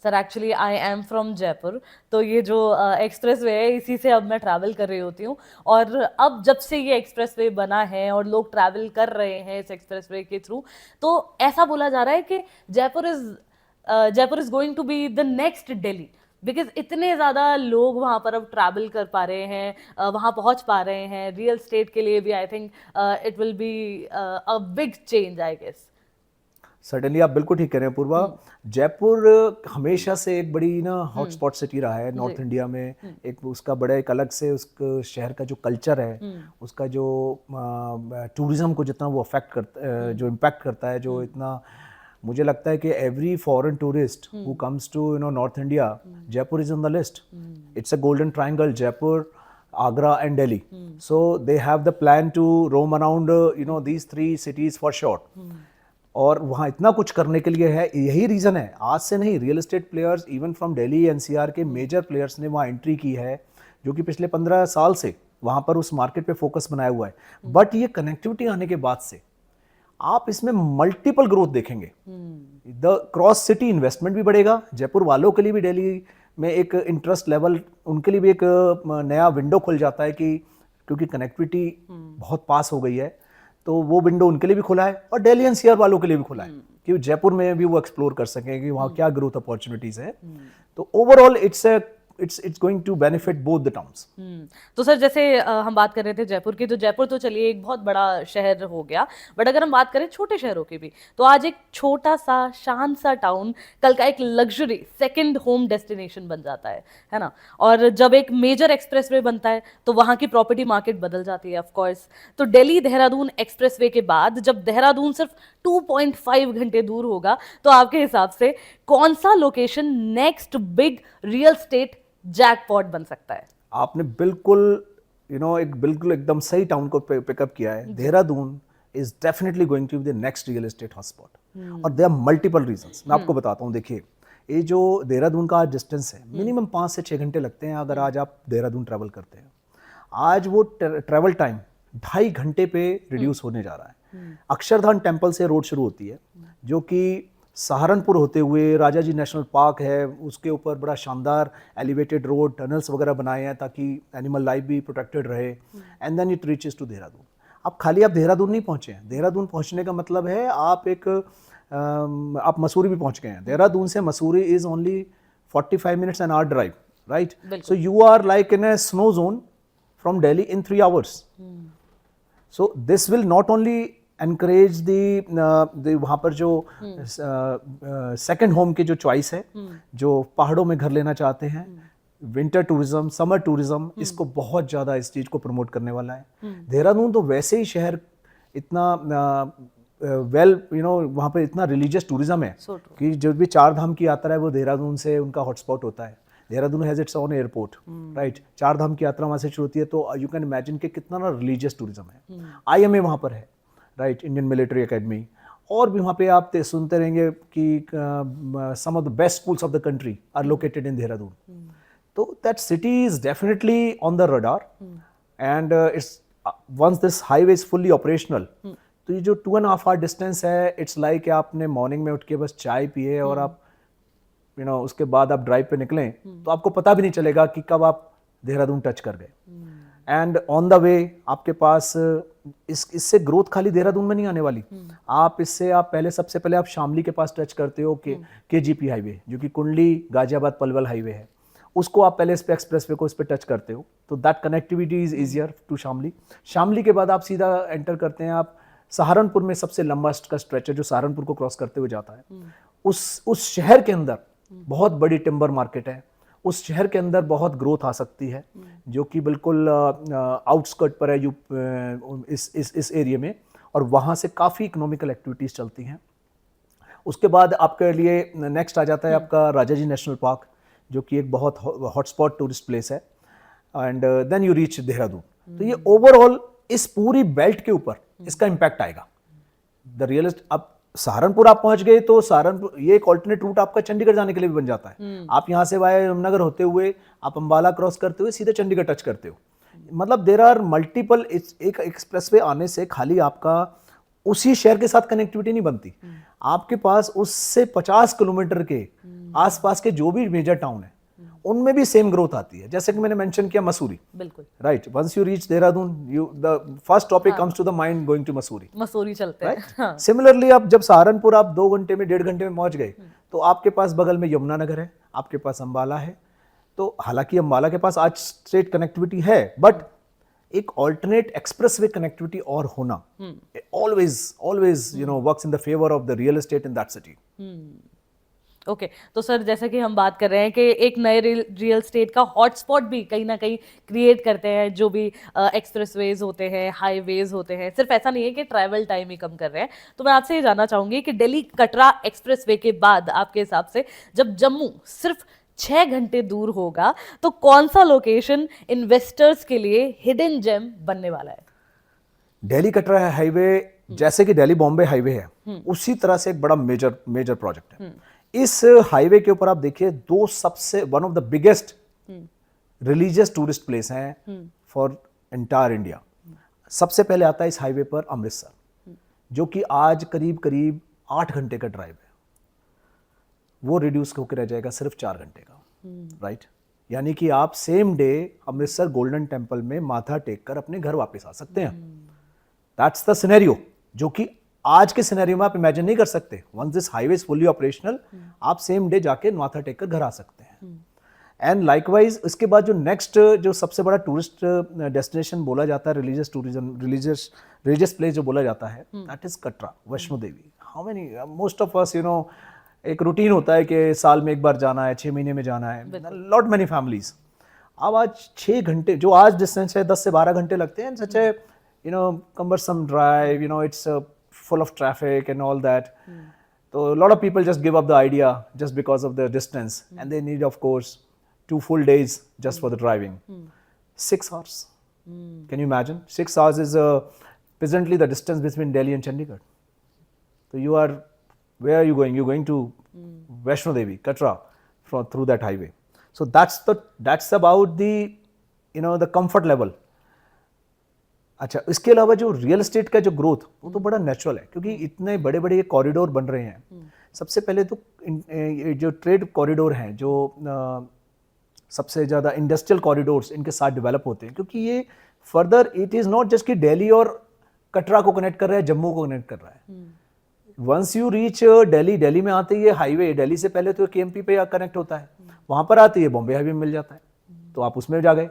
Sir actually I am from Jaipur, तो ये जो एक्सप्रेस वे है इसी से अब मैं ट्रैवल कर रही होती हूँ। और अब जब से ये एक्सप्रेस वे बना है और लोग ट्रैवल कर रहे हैं इस एक्सप्रेस वे के थ्रू, तो ऐसा बोला जा रहा है कि Jaipur is going to be the next Delhi, because इतने ज़्यादा लोग वहाँ पर अब ट्रैवल कर पा रहे हैं, वहाँ पहुँच पा रहे हैं। रियल स्टेट के लिए भी I think it will be a big change I guess. Certainly आप बिल्कुल ठीक कह रहे हैं पूर्वा। जयपुर हमेशा से एक बड़ी ना हॉटस्पॉट सिटी रहा है नॉर्थ इंडिया में। एक उसका बड़ा एक अलग से उस शहर का जो कल्चर है, उसका जो टूरिज्म को जितना वो अफेक्ट करता जो इम्पैक्ट करता है, जो इतना मुझे लगता है कि every foreign tourist who comes to north India, Jaipur is on the list. It's a golden triangle, Jaipur, Agra and Delhi. So they have the plan to roam around these three cities for sure. और वहाँ इतना कुछ करने के लिए है, यही reason है। आज से नहीं, real estate players even from Delhi NCR के मेजर प्लेयर्स ने वहाँ एंट्री की है, जो कि पिछले 15 साल से वहाँ पर उस मार्केट पे फोकस बनाया हुआ है। बट ये कनेक्टिविटी आने के बाद से आप इसमें मल्टीपल ग्रोथ देखेंगे। द क्रॉस सिटी इन्वेस्टमेंट भी बढ़ेगा, जयपुर वालों के लिए भी दिल्ली में एक इंटरेस्ट लेवल, उनके लिए भी एक नया विंडो खुल जाता है कि क्योंकि कनेक्टिविटी बहुत पास हो गई है, तो वो विंडो उनके लिए भी खुला है और दिल्ली एनसीआर वालों के लिए भी खुला है कि जयपुर में भी वो एक्सप्लोर कर सकें कि वहाँ क्या ग्रोथ अपॉर्चुनिटीज है। तो overall it's going to benefit both the towns. तो सर जैसे हम बात कर रहे थे जयपुर की, तो जयपुर तो चलिए एक बहुत बड़ा शहर हो गया, बट अगर हम बात करें छोटे शहरों की भी, तो आज एक छोटा सा शांत सा टाउन कल का एक लग्जरी सेकंड होम डेस्टिनेशन बन जाता है ना। और जब एक मेजर एक्सप्रेसवे बनता है तो वहां की प्रॉपर्टी मार्केट बदल जाती है ऑफ कोर्स। तो दिल्ली देहरादून एक्सप्रेसवे के बाद जब देहरादून सिर्फ 2.5 घंटे दूर होगा, तो आपके हिसाब से कौन सा location next big real estate jackpot बन सकता है? आपने बिल्कुल एक बिल्कुल एकदम सही टाउन को पिकअप किया है। Dehradun is definitely going to be the next real estate hotspot, और देयर आर मल्टीपल रीजंस। मैं आपको बताता हूँ। देखिए, ये जो देहरादून का डिस्टेंस है, मिनिमम 5 से 6 घंटे लगते हैं अगर आज आप देहरादून ट्रैवल करते हैं। आज वो ट्रैवल टाइम 2.5 घंटे पे रिड्यूस होने जा रहा है। अक्षरधाम टेम्पल से रोड शुरू होती है, जो कि सहारनपुर होते हुए राजा जी नेशनल पार्क है, उसके ऊपर बड़ा शानदार एलिवेटेड रोड, टनल्स वगैरह बनाए हैं ताकि एनिमल लाइफ भी प्रोटेक्टेड रहे, and then it reaches to Dehradun. अब खाली आप देहरादून नहीं पहुंचे हैं, देहरादून पहुंचने का मतलब है आप मसूरी भी पहुंच गए हैं। देहरादून से Mussoorie is only 45 minutes an hour drive, right? So you are like in a snow zone from Delhi in 3 hours. So this will not only encourage the वहाँ पर जो सेकंड होम की जो चॉइस है, जो पहाड़ों में घर लेना चाहते हैं, विंटर टूरिज्म, समर टूरिज्म, इसको बहुत ज़्यादा इस चीज़ को प्रमोट करने वाला है। देहरादून तो वैसे ही शहर इतना वहाँ पर इतना रिलीजियस टूरिज्म है कि जो भी 4 धाम की यात्रा है वो देहरादून से उनका हॉटस्पॉट होता है। Dehradun has its own airport, right? 4 धाम की यात्रा वहाँ से शुरू होती है, तो यू कैन इमेजिन कि कितना ना रिलीजियस टूरिज्म है। IMA वहाँ पर है, राइट? इंडियन मिलिट्री एकेडमी, और भी वहाँ पे आप सुनते रहेंगे कि some of the best schools of the country are located in Dehradun. तो that city is definitely on the radar, and it's once this highway is fully operational, तो ये जो 2.5 hour डिस्टेंस है, इट्स लाइक आपने मॉर्निंग में उठ के बस चाय पिए और आप उसके बाद आप ड्राइव पे निकलें तो आपको पता भी नहीं चलेगा कि कब आप देहरादून टच कर गए। एंड ऑन द वे आपके पास इससे ग्रोथ खाली देहरादून में नहीं आने वाली। आप सबसे पहले आप शामली के पास टच करते हो KGP हाईवे, जो कि कुंडली गाजियाबाद पलवल हाईवे है, उसको आप पहले इस पे एक्सप्रेसवे को इस पे टच करते हो, तो that connectivity is easier to Shamli. Shamli के बाद आप सीधा एंटर करते हैं आप सहारनपुर में, सबसे लंबा का स्ट्रेच है जो सहारनपुर को क्रॉस करते हुए जाता है। उस शहर के अंदर बहुत बड़ी टिम्बर मार्केट है, उस शहर के अंदर बहुत ग्रोथ आ सकती है, जो कि बिल्कुल आउटस्कर्ट पर है इस एरिया में, और वहाँ से काफ़ी इकोनॉमिकल एक्टिविटीज़ चलती हैं। उसके बाद आपके लिए नेक्स्ट आ जाता है आपका राजा जी नेशनल पार्क, जो कि एक बहुत हॉटस्पॉट टूरिस्ट प्लेस है, and then you reach Dehradun. तो ये ओवरऑल इस पूरी बेल्ट के ऊपर इसका इम्पैक्ट आएगा। द रियलिस्ट अब सहारनपुर आप पहुंच गए तो सहारनपुर ये एक ऑल्टरनेट रूट आपका चंडीगढ़ जाने के लिए भी बन जाता है। आप यहाँ से वाया यमुनानगर होते हुए आप अंबाला क्रॉस करते हुए सीधे चंडीगढ़ टच करते हो। मतलब देयर आर मल्टीपल, एक एक्सप्रेसवे आने से खाली आपका उसी शहर के साथ कनेक्टिविटी नहीं बनती, आपके पास उससे 50 किलोमीटर के आसपास के जो भी मेजर टाउन है उनमें भी सेम ग्रोथ आती है। जैसे कि मैंने मेंशन किया मसूरी, बिल्कुल right, once you reach Dehradun you the first topic comes to the mind going to Mussoorie, Mussoorie चलते हैं। राइट। सिमिलरली आप जब सहारनपुर आप 2 घंटे में 1.5 घंटे में पहुंच गए तो आपके पास बगल में यमुनानगर है, आपके पास अंबाला है। तो हालांकि अंबाला के पास आज स्ट्रेट कनेक्टिविटी है, बट एक ऑल्टरनेट एक्सप्रेसवे कनेक्टिविटी और होना always you know works in the favour of the real estate in that city. Okay तो सर जैसे कि हम बात कर रहे हैं कि एक नए रियल स्टेट का हॉटस्पॉट भी कहीं ना कहीं क्रिएट करते हैं, जो भी एक्सप्रेसवेज होते हैं, हाईवेज होते हैं, सिर्फ ऐसा नहीं है कि ट्रैवल टाइम ही कम कर रहे हैं। तो मैं आपसे ये जानना चाहूंगी कि दिल्ली कटरा एक्सप्रेसवे के बाद आपके हिसाब से जब जम्मू सिर्फ 6 घंटे दूर होगा तो कौन सा लोकेशन इन्वेस्टर्स के लिए हिडन जेम बनने वाला है? दिल्ली कटरा हाईवे जैसे कि दिल्ली बॉम्बे हाईवे है उसी तरह से एक बड़ा मेजर प्रोजेक्ट है। इस हाईवे के ऊपर आप देखिए दो सबसे one of the biggest religious tourist place हैं फॉर एंटायर इंडिया। सबसे पहले आता है इस हाईवे पर अमृतसर, जो कि आज करीब 8 घंटे का ड्राइव है, वो रिड्यूस होकर रह जाएगा सिर्फ 4 घंटे का, राइट। यानी कि आप same day Amritsar golden temple में माथा टेक कर अपने घर वापस आ सकते हैं। दैट्स द सिनेरियो, जो कि आज के सिनेरियो में आप इमेजिन नहीं कर सकते। Once this highway is fully operational आप सेम डे जाके माथा टेक कर घर आ सकते हैं। एंड लाइकवाइज इसके बाद जो नेक्स्ट जो सबसे बड़ा टूरिस्ट डेस्टिनेशन बोला जाता है, रिलीजियस टूरिज्म, रिलीजियस प्लेस जो बोला जाता है, that is Katra, Vaishno Devi. How many most of us you know एक रूटीन होता है कि साल में एक बार जाना है, 6 महीने में जाना है, लॉट मेनी फैमिलीज। अब आज 6 घंटे जो आज डिस्टेंस है 10 से 12 घंटे लगते हैं, सच है you know cumbersome drive, you know it's full of traffic and all that. So a lot of people just give up the idea just because of the distance, and they need of course 2 full days just for the driving. 6 hours. Can you imagine? 6 hours is presently the distance between Delhi and Chandigarh. So you are, where are you going? You're going to Vaishno Devi, Katra, through that highway. So that's about the you know the comfort level. अच्छा, इसके अलावा जो real estate का जो growth वो तो बड़ा natural है, क्योंकि इतने बड़े बड़े ये कॉरिडोर बन रहे हैं। सबसे पहले तो जो ट्रेड कॉरिडोर हैं, जो सबसे ज़्यादा इंडस्ट्रियल कॉरिडोर्स इनके साथ डेवलप होते हैं, क्योंकि ये further it is not just कि दिल्ली और कटरा को कनेक्ट कर रहा है, जम्मू को कनेक्ट कर रहा है। वंस यू रीच दिल्ली में आते ही ये हाईवे, दिल्ली से पहले तो KMP पे कनेक्ट होता है, वहाँ पर आते ही बॉम्बे हाईवे मिल जाता है, तो आप उसमें जा गए।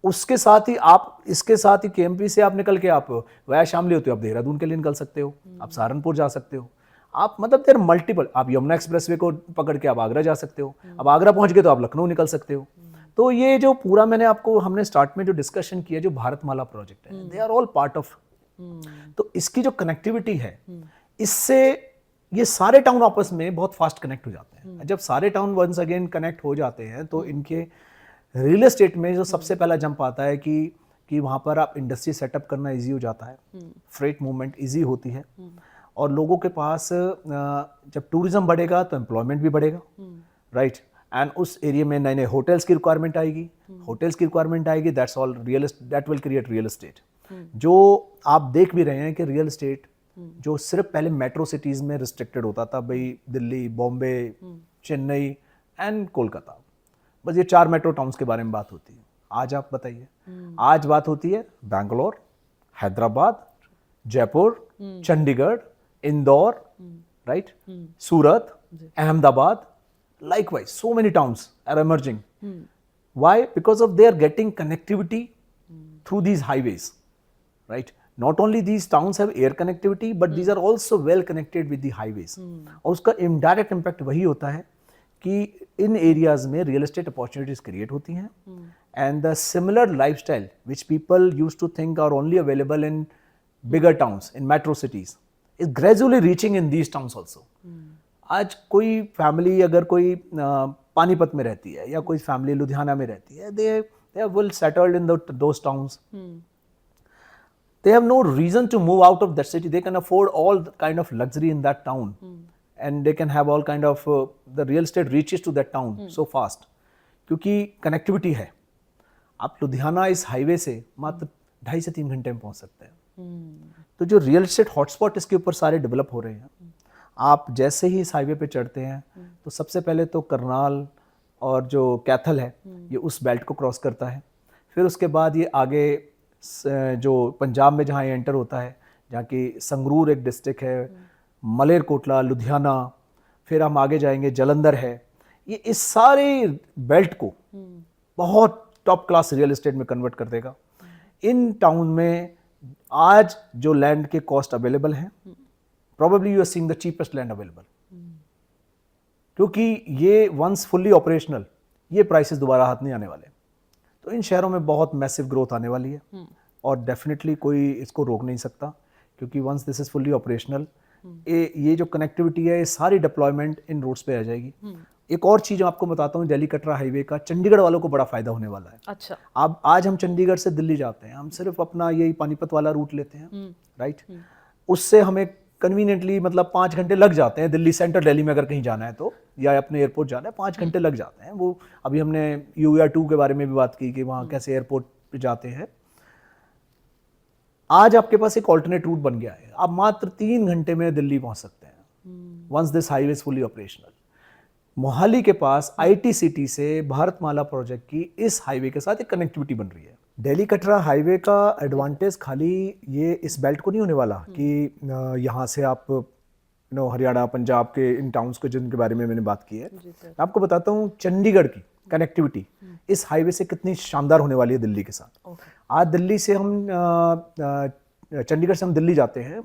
उसके साथ ही आप इसके साथ ही KMP से आप निकल के आप वाया शामली होते हो, आप देहरादून के लिए निकल सकते हो, आप सहारनपुर जा सकते हो, आप मतलब देर मल्टीपल, आप यमुना एक्सप्रेसवे को पकड़ के आप आगरा जा सकते हो, अब आगरा पहुंच गए तो आप लखनऊ निकल सकते हो। तो ये जो पूरा हमने स्टार्ट में जो डिस्कशन किया, जो भारतमाला प्रोजेक्ट है, they are all part of. तो इसकी जो कनेक्टिविटी है, इससे ये सारे टाउन आपस में बहुत फास्ट कनेक्ट हो जाते हैं। जब सारे टाउन वंस अगेन कनेक्ट हो जाते हैं तो इनके रियल एस्टेट में जो सबसे पहला जंप आता है कि वहाँ पर आप इंडस्ट्री सेटअप करना इजी हो जाता है, फ्रेट मूवमेंट इजी होती है, और लोगों के पास जब टूरिज्म बढ़ेगा तो एम्प्लॉयमेंट भी बढ़ेगा, राइट। एंड उस एरिया में नए नए होटल्स की रिक्वायरमेंट आएगी, that's all that will create real estate. जो आप देख भी रहे हैं कि रियल एस्टेट जो सिर्फ पहले मेट्रो सिटीज़ में रिस्ट्रिक्टेड होता था, भाई दिल्ली, बॉम्बे, चेन्नई एंड कोलकाता, बस ये 4 मेट्रो टाउन्स के बारे में बात होती है। आज आप बताइए, आज बात होती है Bangalore, Hyderabad, Jaipur, Chandigarh, Indore, right, Surat, Ahmedabad, likewise so many towns are emerging. Why? Because of they are getting connectivity through these highways, right? Not only these towns have air connectivity, but these are also well connected with the highways. और उसका indirect impact वही होता है कि इन areas में real estate opportunities create होती हैं, and the similar lifestyle which people used to think are only available in bigger towns, in metro cities, is gradually reaching in these towns also. आज कोई फैमिली अगर कोई पानीपत में रहती है या कोई फैमिली लुधियाना में रहती है, they are well settled in those towns, they have no reason to move out of that city. They can afford all kind of luxury in that town, and they can have all kind of the real estate reaches to that town so fast, क्योंकि connectivity है। आप लुधियाना इस highway से मात्र 2.5 से 3 घंटे में पहुंच सकते हैं। तो जो रियल एस्टेट हॉटस्पॉट इसके ऊपर सारे डेवलप हो रहे हैं, आप जैसे ही इस हाईवे पे चढ़ते हैं तो सबसे पहले तो करनाल और जो कैथल है ये उस बेल्ट को क्रॉस करता है। फिर उसके बाद ये आगे जो पंजाब में जहाँ ये एंटर होता है, जहाँ की संगरूर एक डिस्ट्रिक्ट है, मलेरकोटला, लुधियाना, फिर हम आगे जाएंगे जलंधर है। ये इस सारे बेल्ट को बहुत टॉप क्लास रियल एस्टेट में कन्वर्ट कर देगा। इन टाउन में आज जो लैंड के कॉस्ट अवेलेबल हैं, probably you are seeing the cheapest land available, क्योंकि ये वंस फुल्ली ऑपरेशनल ये प्राइसेस दोबारा हाथ नहीं आने वाले। तो इन शहरों में बहुत मैसिव ग्रोथ आने वाली है और डेफिनेटली कोई इसको रोक नहीं सकता, क्योंकि once this is fully operational ये जो कनेक्टिविटी है, ये सारी डिप्लॉयमेंट इन रोड्स पे आ जाएगी। एक और चीज आपको बताता हूँ, दिल्ली कटरा हाईवे का चंडीगढ़ वालों को बड़ा फायदा होने वाला है। अच्छा। अब आज हम चंडीगढ़ से दिल्ली जाते हैं, हम सिर्फ अपना यही पानीपत वाला रूट लेते हैं, राइट। उससे हमें कन्वीनियंटली मतलब 5 घंटे लग जाते हैं। दिल्ली सेंट्रल दिल्ली में अगर कहीं जाना है तो, या अपने एयरपोर्ट जाना है, 5 घंटे लग जाते हैं। वो अभी हमने UER2 के बारे में भी बात की कि वहाँ कैसे एयरपोर्ट पे जाते हैं। आज आपके पास एक ऑल्टरनेट रूट बन गया है, आप मात्र 3 घंटे में दिल्ली पहुंच सकते हैं once this highway is fully operational. Mohali के पास IT सिटी से भारतमाला प्रोजेक्ट की इस हाईवे के साथ एक कनेक्टिविटी बन रही है। दिल्ली कटरा हाईवे का एडवांटेज खाली ये इस बेल्ट को नहीं होने वाला कि यहाँ से आप हरियाणा पंजाब के इन टाउन्स को जिनके बारे में मैंने बात की है। आपको बताता हूँ चंडीगढ़ की कनेक्टिविटी इस हाईवे से कितनी शानदार होने वाली है दिल्ली के साथ। आज दिल्ली से हम चंडीगढ़ से हम दिल्ली जाते हैं,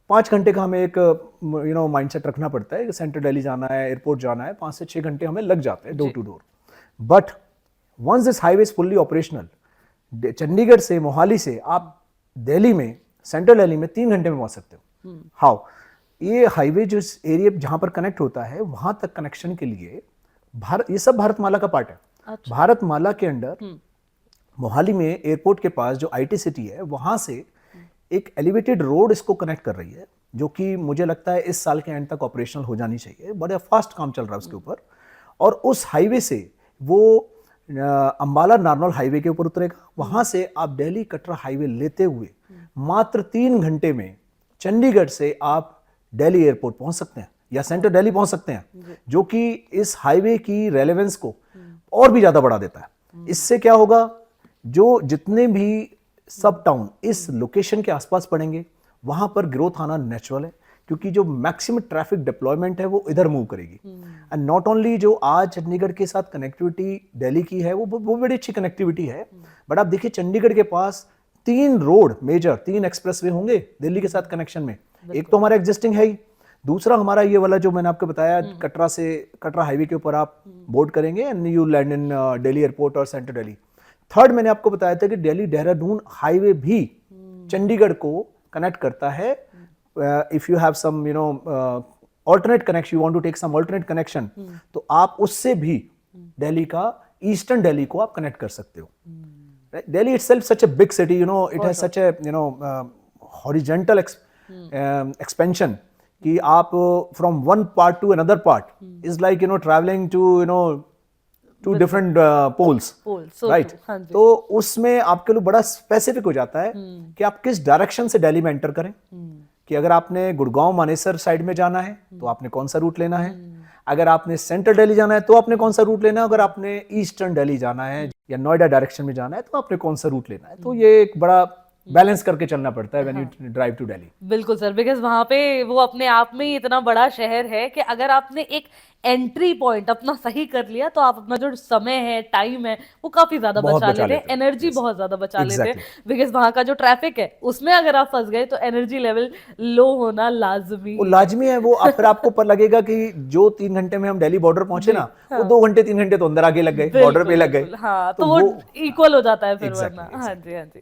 5 घंटे का हमें एक माइंडसेट रखना पड़ता है कि सेंट्रल दिल्ली जाना है, एयरपोर्ट जाना है, 5 से 6 घंटे हमें लग जाते हैं door to door. But once this highway is fully operational, Chandigarh से मोहाली से आप दिल्ली में सेंट्रल दिल्ली में 3 घंटे में पहुंच सकते हो। हाउ? ये हाईवे जो इस एरिया जहां पर कनेक्ट होता है वहां तक कनेक्शन के लिए ये सब भारतमाला का पार्ट है। अच्छा। भारतमाला के अंडर मोहाली में एयरपोर्ट के पास जो IT सिटी है वहां से एक एलिवेटेड रोड इसको कनेक्ट कर रही है, जो कि मुझे लगता है इस साल के एंड तक ऑपरेशनल हो जानी चाहिए। बड़ा फास्ट काम चल रहा है उसके ऊपर। और उस हाईवे से वो अंबाला नारनौल हाईवे के ऊपर उतरेगा, वहां से आप दिल्ली कटरा हाईवे लेते हुए मात्र 3 घंटे में चंडीगढ़ से आप दिल्ली एयरपोर्ट पहुंच सकते हैं या सेंट्रल दिल्ली पहुंच सकते हैं, जो कि इस हाईवे की रेलेवेंस को और भी ज्यादा बढ़ा देता है। इससे क्या होगा, जो जितने भी सब टाउन इस लोकेशन के आसपास पड़ेंगे वहां पर ग्रोथ आना नेचुरल है, क्योंकि जो मैक्सिमम ट्रैफिक डिप्लॉयमेंट है वो इधर मूव करेगी। एंड नॉट ओनली जो आज चंडीगढ़ के साथ कनेक्टिविटी दिल्ली की है वो बड़ी अच्छी कनेक्टिविटी है, बट आप देखिए चंडीगढ़ के पास 3 रोड मेजर 3 एक्सप्रेसवे होंगे दिल्ली के साथ कनेक्शन में। एक तो हमारा एग्जिस्टिंग है ही, दूसरा हमारा ये वाला जो मैंने आपको बताया कटरा हाईवे के ऊपर आप बोर्ड करेंगे and you land in Delhi airport और सेंट्रल दिल्ली। थर्ड मैंने आपको बताया था कि दिल्ली देहरादून हाईवे भी चंडीगढ़ को कनेक्ट करता है। If you have some alternate connection, you want to take some alternate connection, तो आप उससे भी दिल्ली का ईस्टर्न दिल्ली को आप कनेक्ट कर सकते हो। Delhi itself such a big city, it has such a horizontal expansion कि आप from one part to another part is like traveling to two different poles, right? तो उसमें आपके लिए बड़ा स्पेसिफिक हो जाता है कि आप किस डायरेक्शन से दिल्ली में एंटर करें, कि अगर आपने गुड़गांव मानेसर साइड में जाना है तो आपने कौन सा रूट लेना है, अगर आपने सेंट्रल दिल्ली जाना है तो आपने कौन सा रूट लेना है, अगर आपने ईस्टर्न दिल्ली जाना है या नोएडा डायरेक्शन में जाना है तो आपने कौन सा रूट लेना है। तो ये एक बड़ा बैलेंस करके चलना पड़ता है when you drive to Delhi. बिल्कुल सर, बिकॉज वहां पे वो अपने आप में ही इतना बड़ा शहर है कि अगर आपने एक एंट्री पॉइंट अपना सही कर लिया तो आप अपना जो समय है, टाइम है, वो काफी ज्यादा बचा लेते हैं, एनर्जी बहुत ज्यादा बचा लेते हैं। बिकॉज वहां का जो ट्रैफिक है उसमें अगर आप फंस गए तो एनर्जी लेवल लो होना लाजमी है। वो फिर आपको पर लगेगा कि जो 3 घंटे में हम दिल्ली बॉर्डर पहुंचे ना, वो 2 घंटे 3 घंटे तो अंदर आगे लग गए, बॉर्डर पे लग गए। हाँ, तो वो इक्वल हो जाता है फिर वरना। हाँ जी, हाँ जी।